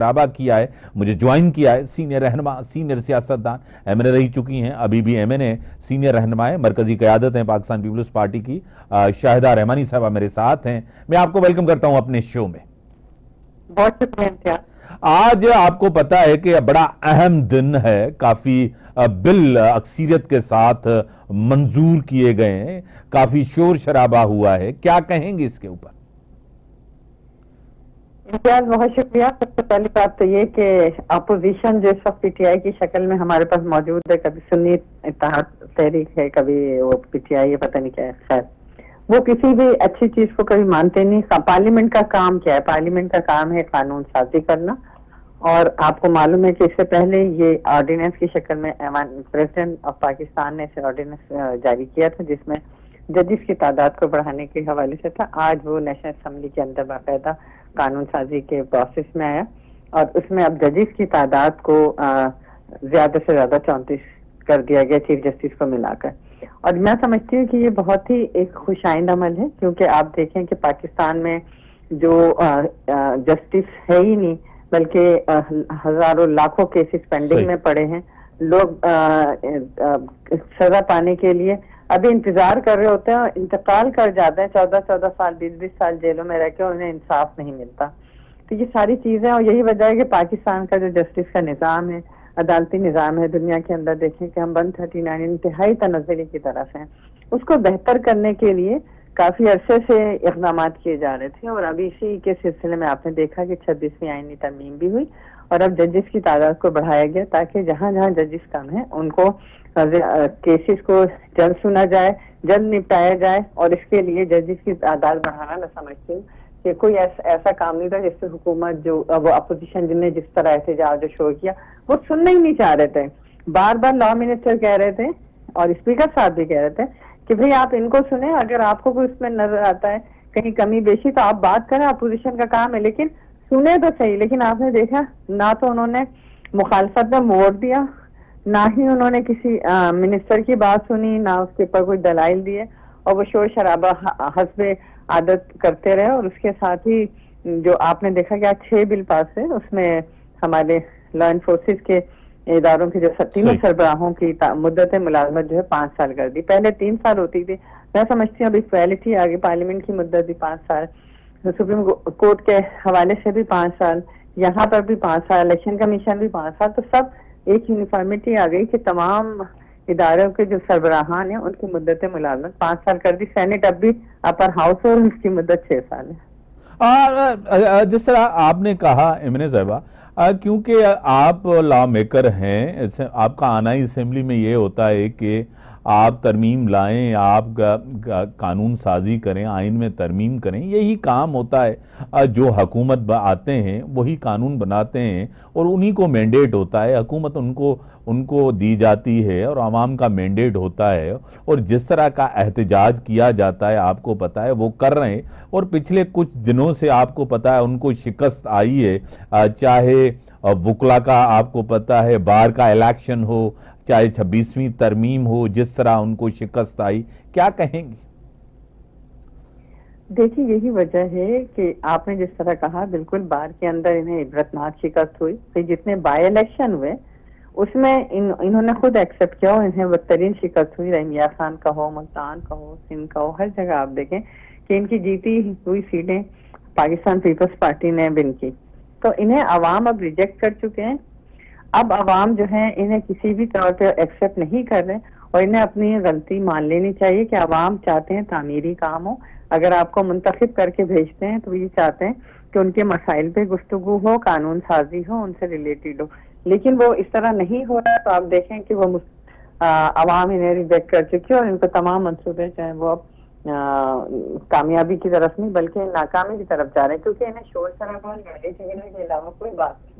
दावा किया है, मुझे ज्वाइन किया है। सीनियर रहनुमा, सीनियर सियासतदान, एमएनए रही चुकी हैं, अभी भी एमएनए सीनियर रहनुमा है, मरकजी क़यादत हैं पाकिस्तान पीपल्स पार्टी की। शाहिदा रहमानी साहबा मेरे साथ हैं। मैं आपको वेलकम करता हूं अपने शो में। बहुत शुक्रिया। आज आपको पता है कि बड़ा अहम दिन है, काफी बिल अक्सीरियत के साथ मंजूर किए गए हैं, काफी शोर शराबा हुआ है, क्या कहेंगे इसके ऊपर? इम्तियाज, बहुत शुक्रिया। सबसे पहली बात तो ये कि अपोजिशन जो इस वक्त पीटीआई की शक्ल में हमारे पास मौजूद है, कभी सुन्नी इत्तेहाद तहरीक है, कभी वो पीटीआई है, पता नहीं क्या है, खैर वो किसी भी अच्छी चीज को कभी मानते नहीं। पार्लियामेंट का काम क्या है? पार्लियामेंट का काम है कानून साजी करना। और आपको मालूम है कि इससे पहले ये ऑर्डिनेंस की शक्ल में प्रेसिडेंट ऑफ पाकिस्तान ने इसे ऑर्डिनेंस जारी किया था, जिसमें जजेस की तादाद को बढ़ाने के हवाले से था। आज वो नेशनल असेंबली के अंदर बाकायदा कानून साजी के प्रोसेस में आया और उसमें अब जजेस की तादाद को ज्यादा से ज्यादा 34 कर दिया गया, चीफ जस्टिस को मिलाकर। और मैं समझती हूँ कि ये बहुत ही एक खुशाइंद अमल है, क्योंकि आप देखें कि पाकिस्तान में जो जस्टिस है ही नहीं, बल्कि हजारों लाखों केसेस पेंडिंग में पड़े हैं। लोग सजा पाने के लिए अभी इंतजार कर रहे होते हैं और इंतकाल कर जाते हैं 14-14 साल, 20-20 साल जेलों में रह के, उन्हें इंसाफ नहीं मिलता। तो ये सारी चीजें, और यही वजह है कि पाकिस्तान का जो जस्टिस का निज़ाम है, अदालती निज़ाम है, दुनिया के अंदर देखें कि हम 139 इंतहाई तनज़्ज़ुली की तरफ हैं। उसको बेहतर करने के लिए काफी अरसे से इक़दाम किए जा रहे थे और अभी इसी के सिलसिले में आपने देखा कि 26वीं आईनी तरमीम भी हुई और अब जजेस की तादाद को बढ़ाया गया, ताकि जहां जहां जजेस कम है उनको केसेस को जल्द सुना जाए, जल्द निपटाया जाए। और इसके लिए जजेस की तादाद बढ़ाना, मैं समझती हूँ कि कोई ऐसा काम नहीं था जिससे हुकूमत, जो वो अपोजिशन जिनने जिस तरह एहतजाज जो शो किया, वो सुनना ही नहीं चाह रहे थे। बार बार लॉ मिनिस्टर कह रहे थे और स्पीकर साहब भी कह रहे थे कि भाई आप इनको सुने, अगर आपको कोई उसमें नजर आता है कहीं कमी बेशी तो आप बात करें, अपोजिशन का काम है, लेकिन सुने तो सही। लेकिन आपने देखा, ना तो उन्होंने मुखालफत में वोट दिया, ना ही उन्होंने किसी मिनिस्टर की बात सुनी, ना उसके ऊपर कोई दलाइल दिए, और वो शोर शराबा हस्बे आदत करते रहे। और उसके साथ ही जो आपने देखा कि आज 6 बिल पास है, उसमें हमारे लॉ एनफोर्सेस के इदारों की जो तीनों सरबराहों की मुद्दत मुलाजमत जो है 5 साल कर दी। पहले 3 साल होती थी। मैं समझती हूँ अभी इक्वालिटी आगे, पार्लियामेंट की मुद्दत भी 5 साल, सुप्रीम कोर्ट के हवाले से भी 5 साल, यहाँ पर भी 5 साल, इलेक्शन कमीशन भी 5 साल। तो सब एक यूनिफॉर्मिटी आ गई कि तमाम इदारों के जो सरबराहान है उनकी मुद्दत मुलाजमत 5 साल कर दी। सेनेट अब भी अपर हाउस और उसकी मुद्दत 6 साल है। जिस तरह आपने कहा इमने ज़ैबा, क्योंकि आप लॉ मेकर हैं, आपका आना ही असेंबली में ये होता है कि आप तरमीम लाएं, आप कानून साजी करें, आइन में तरमीम करें, यही काम होता है। जो हुकूमत आते हैं वही कानून बनाते हैं और उन्हीं को मैंडेट होता है, हुकूमत उनको दी जाती है और आवाम का मैंडेट होता है। और जिस तरह का एहतजाज किया जाता है, आपको पता है वो कर रहे हैं, और पिछले कुछ दिनों से आपको पता है उनको शिकस्त आई है। चाहे वकला का, आपको पता है बार का इलेक्शन हो, चाहे 26वीं तरमीम हो, जिस तरह उनको शिकस्त आई, क्या कहेंगी? देखिए, यही वजह है कि आपने जिस तरह कहा, बिल्कुल बार के अंदर इन्हें इबरतनाक शिकस्त हुई। फिर जितने बाई इलेक्शन हुए उसमें इन्होंने खुद एक्सेप्ट किया और इन्हें बदतरीन शिकस्त हुई। रहीमिया खान का हो, मुल्तान का हो, सिंध का हो, हर जगह आप देखें कि इनकी जीती हुई सीटें पाकिस्तान पीपल्स पार्टी ने विन की। तो इन्हें अवाम अब रिजेक्ट कर चुके हैं। अब अवाम जो है इन्हें किसी भी तौर पे एक्सेप्ट नहीं कर रहे और इन्हें अपनी गलती मान लेनी चाहिए कि अवाम चाहते हैं तामीरी काम हो। अगर आपको मुंतखब करके भेजते हैं तो ये चाहते हैं कि उनके मसाइल पे गुफ्तगू हो, कानून साजी हो, उनसे रिलेटेड हो। लेकिन वो इस तरह नहीं हो रहा, तो आप देखें कि वो अवाम इन्हें रिजेक्ट कर चुकी है और इनको तमाम मंसूबे चाहे वो अब कामयाबी की तरफ नहीं बल्कि नाकामी की तरफ जा रहे हैं, क्योंकि इन्हें शोर शराबा, लड़ाई झगड़े के अलावा कोई बात नहीं।